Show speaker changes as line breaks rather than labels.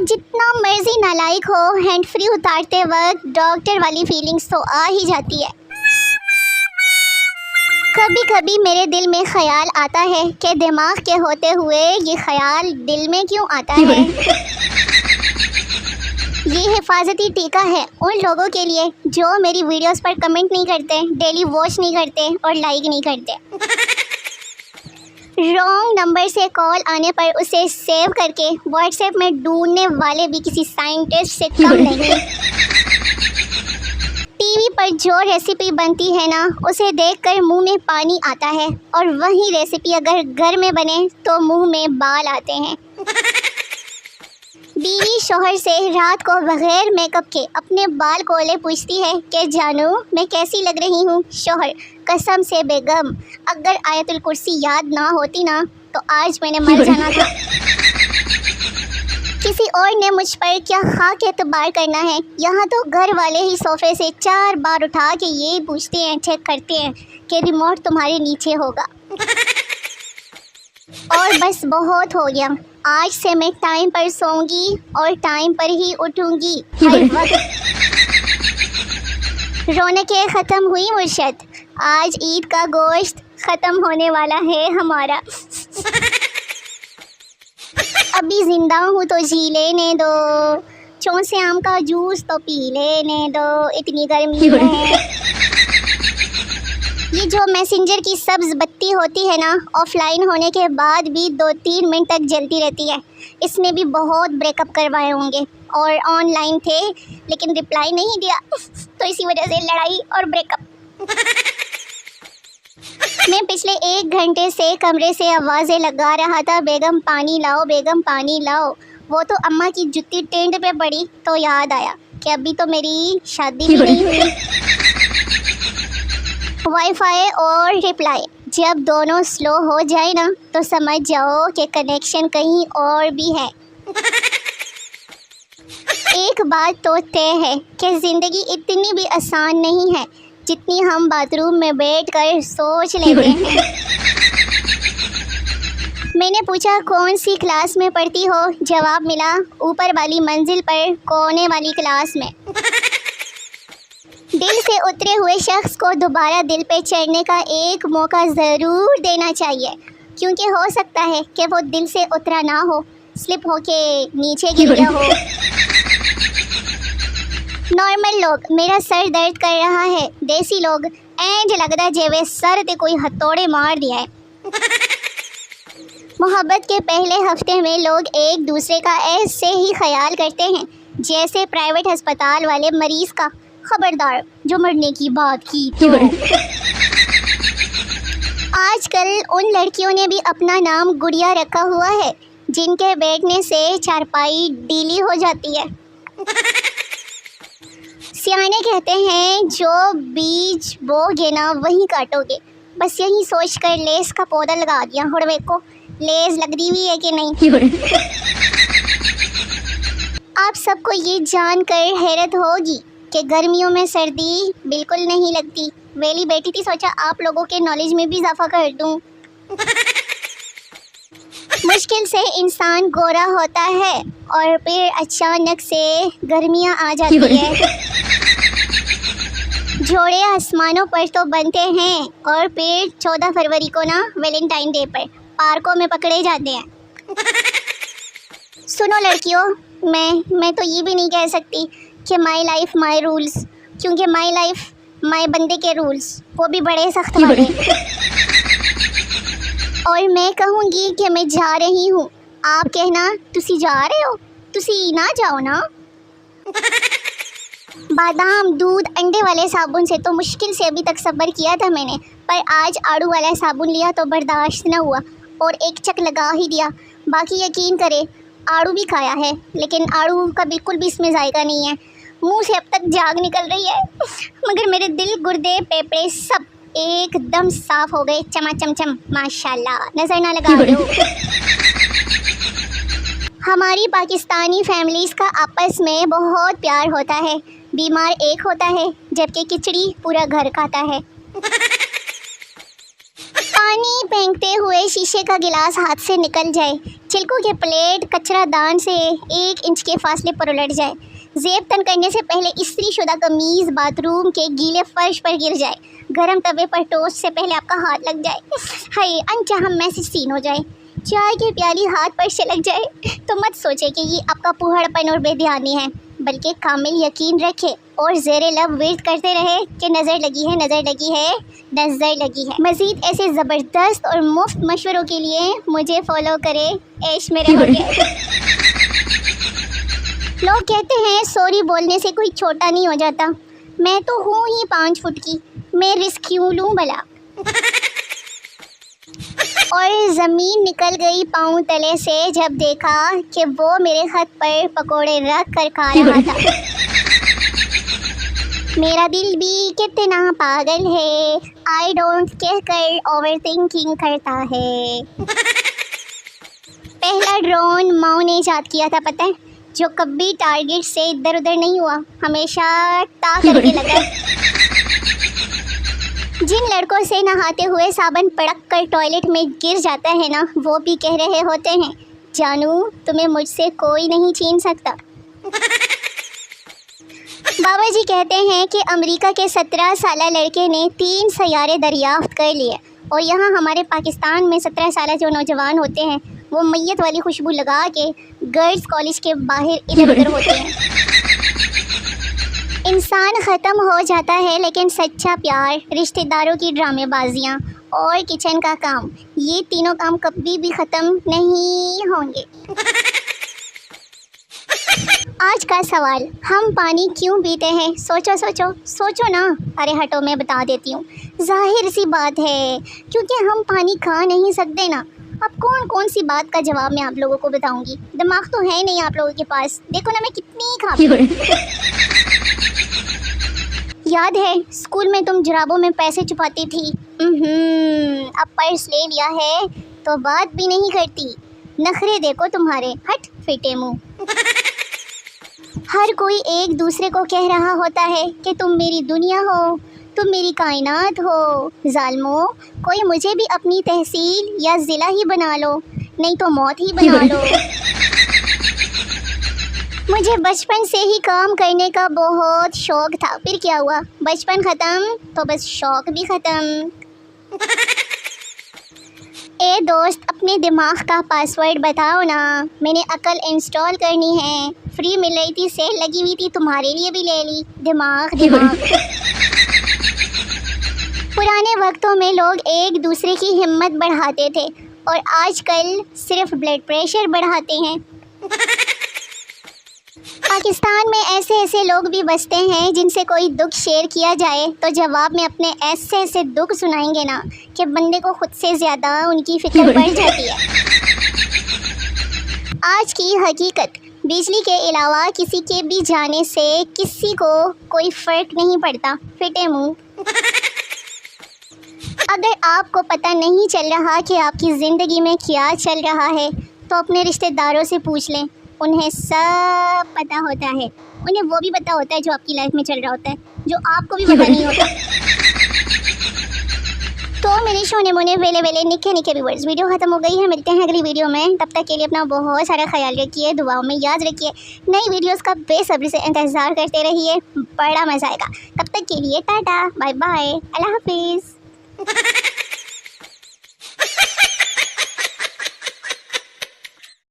जितना मर्जी नालायक हो, हैंड फ्री उतारते वक्त डॉक्टर वाली फीलिंग्स तो आ ही जाती है। कभी कभी मेरे दिल में ख्याल आता है कि दिमाग के होते हुए ये ख्याल दिल में क्यों आता है। ये हिफाजती टीका है उन लोगों के लिए जो मेरी वीडियोस पर कमेंट नहीं करते, डेली वॉच नहीं करते और लाइक नहीं करते। रॉन्ग नंबर से कॉल आने पर उसे सेव करके व्हाट्सएप में ढूंढने वाले भी किसी साइंटिस्ट से कम नहीं। टीवी पर जो रेसिपी बनती है ना, उसे देखकर मुंह में पानी आता है, और वही रेसिपी अगर घर में बने तो मुंह में बाल आते हैं। बीवी शोहर से रात को बगैर मेकअप के अपने बाल खोले पूछती है कि जानू मैं कैसी लग रही हूँ। शोहर, कसम से बेगम, अगर आयतुल कुर्सी याद ना होती ना तो आज मैंने मर जाना था। किसी और ने मुझ पर क्या खाक एतबार करना है। यहाँ तो घर वाले ही सोफे से 4 बार उठा के ये पूछते हैं, चेक करते हैं कि रिमोट तुम्हारे नीचे होगा। और बस बहुत हो गया, आज से मैं टाइम पर सोऊंगी और टाइम पर ही उठूंगी हर वक्त। रौनकें ख़त्म हुई मुर्शद, आज ईद का गोश्त ख़त्म होने वाला है हमारा। अभी ज़िंदा हूँ तो जी लेने दो, चौसे आम का जूस तो पी लेने दो, इतनी गर्मी है। ये जो मैसेंजर की सब्ज़ बत्ती होती है ना, ऑफलाइन होने के बाद भी 2-3 मिनट तक जलती रहती है। इसने भी बहुत ब्रेकअप करवाए होंगे और ऑनलाइन थे लेकिन रिप्लाई नहीं दिया, तो इसी वजह से लड़ाई और ब्रेकअप। मैं पिछले 1 घंटे से कमरे से आवाज़ें लगा रहा था, बेगम पानी लाओ, बेगम पानी लाओ। वो तो अम्मा की जुत्ती टेंट पे पड़ी तो याद आया कि अभी तो मेरी शादी भी नहीं हुई। वाईफाई और रिप्लाई जब दोनों स्लो हो जाए ना तो समझ जाओ कि कनेक्शन कहीं और भी है। एक बात तो तय है कि ज़िंदगी इतनी भी आसान नहीं है जितनी हम बाथरूम में बैठकर सोच लेते हैं। मैंने पूछा कौन सी क्लास में पढ़ती हो, जवाब मिला ऊपर वाली मंजिल पर कोने वाली क्लास में। दिल से उतरे हुए शख्स को दोबारा दिल पे चढ़ने का एक मौका ज़रूर देना चाहिए, क्योंकि हो सकता है कि वो दिल से उतरा ना हो, स्लिप होके नीचे गिर गया हो। नॉर्मल लोग मेरा सर दर्द कर रहा है, देसी लोग एंज लगदा जेवे सर ते कोई हथौड़े मार दिया है। मोहब्बत के पहले हफ्ते में लोग एक दूसरे का ऐसे ही ख्याल करते हैं जैसे प्राइवेट अस्पताल वाले मरीज़ का, खबरदार जो मरने की बात की तो। आजकल उन लड़कियों ने भी अपना नाम गुड़िया रखा हुआ है जिनके बैठने से चारपाई ढीली हो जाती है। सियाने कहते हैं जो बीज बोगे ना वहीं काटोगे। बस यही सोच कर लेस का पौधा लगा दिया, हुड़वे को लेस लग दी हुई है कि नहीं। आप सबको ये जानकर हैरत होगी कि गर्मियों में सर्दी बिल्कुल नहीं लगती। वेली बैठी थी, सोचा आप लोगों के नॉलेज में भी इजाफा कर दूं। मुश्किल से इंसान गोरा होता है और फिर अचानक से गर्मियां आ जाती है। जोड़े आसमानों पर तो बनते हैं और फिर 14 फरवरी को ना वैलेंटाइन डे पर पार्कों में पकड़े जाते हैं। सुनो लड़कियों, मैं तो ये भी नहीं कह सकती कि माई लाइफ माई रूल्स, क्योंकि माई लाइफ माई बंदे के रूल्स वो भी बड़े सख्त वाले। और मैं कहूँगी कि मैं जा रही हूँ, आप कहना तुसी जा रहे हो, तुसी ना जाओ ना। बादाम, दूध, अंडे वाले साबुन से तो मुश्किल से अभी तक सब्र किया था मैंने, पर आज आड़ू वाला साबुन लिया तो बर्दाश्त न हुआ और एक चक लगा ही दिया। बाकी यकीन करे आड़ू भी खाया है लेकिन आड़ू का बिल्कुल भी इसमें जायका नहीं है। मुंह से अब तक झाग निकल रही है, मगर मेरे दिल, गुर्दे, फेफड़े सब एकदम साफ हो गए, चमाचमचम माशाल्लाह, नजर ना लगा रहे हो। हमारी पाकिस्तानी फैमिलीज़ का आपस में बहुत प्यार होता है। बीमार एक होता है जबकि खिचड़ी पूरा घर खाता है। पानी फेंकते हुए शीशे का गिलास हाथ से निकल जाए, छिलकों के प्लेट कचरादान से 1 इंच के फासले पर उलट जाए, जेब तन करने से पहले इस्त्री शुदा कमीज़ बाथरूम के गीले फर्श पर गिर जाए, गरम तवे पर टोस्ट से पहले आपका हाथ लग जाए, हाय अनचाहा मैसेज सीन हो जाए, चाय की प्याली हाथ पर छलक जाए, तो मत सोचे कि ये आपका पुहड़पन और बेध्यानी है, बल्कि कामिल यकीन रखे और ज़ेरे लब विर्द करते रहे कि नज़र लगी है, नज़र लगी है, नज़र लगी है। मज़ीद ऐसे ज़बरदस्त और मुफ्त मशवरों के लिए मुझे फॉलो करें। ऐश मेरे हो गए। लोग कहते हैं सॉरी बोलने से कोई छोटा नहीं हो जाता, मैं तो हूँ ही 5 फुट की, मैं रिस्क क्यों लूँ भला। और ज़मीन निकल गई पाँव तले से जब देखा कि वो मेरे खत पर पकोड़े रख कर खा रहा था। मेरा दिल भी कितना पागल है, आई डोंट कह कर ओवर थिंकिंग करता है। पहला ड्रोन माओ ने इजाद किया था पता है, जो कभी टारगेट से इधर उधर नहीं हुआ, हमेशा टा करके लगा। जिन लड़कों से नहाते हुए साबन पड़क कर टॉयलेट में गिर जाता है ना, वो भी कह रहे होते हैं जानू तुम्हें मुझसे कोई नहीं छीन सकता। बाबा जी कहते हैं कि अमेरिका के 17 साला लड़के ने 3 सैयारे दरियाफ्त कर लिए, और यहाँ हमारे पाकिस्तान में 17 साला जो नौजवान होते हैं वो मैयत वाली खुशबू लगा के गर्ल्स कॉलेज के बाहर इधर उधर होते हैं। इंसान ख़त्म हो जाता है लेकिन सच्चा प्यार, रिश्तेदारों की ड्रामेबाजियाँ और किचन का काम, ये तीनों काम कभी भी ख़त्म नहीं होंगे। आज का सवाल, हम पानी क्यों पीते हैं? सोचो सोचो सोचो ना। अरे हटो मैं बता देती हूँ, जाहिर सी बात है क्योंकि हम पानी खा नहीं सकते ना। अब कौन कौन सी बात का जवाब मैं आप लोगों को बताऊंगी, दिमाग तो है नहीं आप लोगों के पास। देखो ना मैं कितनी खाती हूँ। याद है स्कूल में तुम जुराबों में पैसे छुपाती थी, अब पर्स ले लिया है तो बात भी नहीं करती। नखरे देखो तुम्हारे, हट फिटे मुँह। हर कोई एक दूसरे को कह रहा होता है कि तुम मेरी दुनिया हो, तुम मेरी कायनात हो। जालमो, कोई मुझे भी अपनी तहसील या ज़िला ही बना लो, नहीं तो मौत ही बना लो। मुझे बचपन से ही काम करने का बहुत शौक़ था, फिर क्या हुआ, बचपन ख़त्म तो बस शौक़ भी ख़त्म। ए दोस्त, अपने दिमाग का पासवर्ड बताओ ना, मैंने अकल इंस्टॉल करनी है, फ्री मिल रही थी, सेल लगी हुई थी, तुम्हारे लिए भी ले ली। दिमाग दिमाग। पुराने वक्तों में लोग एक दूसरे की हिम्मत बढ़ाते थे और आजकल सिर्फ ब्लड प्रेशर बढ़ाते हैं। पाकिस्तान में ऐसे ऐसे लोग भी बसते हैं जिनसे कोई दुख शेयर किया जाए तो जवाब में अपने ऐसे ऐसे दुख सुनाएंगे ना कि बंदे को खुद से ज़्यादा उनकी फिक्र बढ़ जाती है। आज की हकीकत, बिजली के अलावा किसी के भी जाने से किसी को कोई फ़र्क नहीं पड़ता, फिटे मुँह। अगर आपको पता नहीं चल रहा कि आपकी ज़िंदगी में क्या चल रहा है तो अपने रिश्तेदारों से पूछ लें, उन्हें सब पता होता है। उन्हें वो भी पता होता है जो आपकी लाइफ में चल रहा होता है, जो आपको भी पता नहीं होता। तो मेरे शोने मोने वेले वेले निके निके व्यूअर्स, वीडियो ख़त्म हो गई है, मिलते हैं अगली वीडियो में। तब तक के लिए अपना बहुत सारा ख्याल रखिए, दुआओं में याद रखिए, नई वीडियोस का बेसब्री से इंतज़ार करते रहिए, बड़ा मज़ा आएगा। तब तक के लिए टाटा बाय बाय, अल्लाह हाफिज़।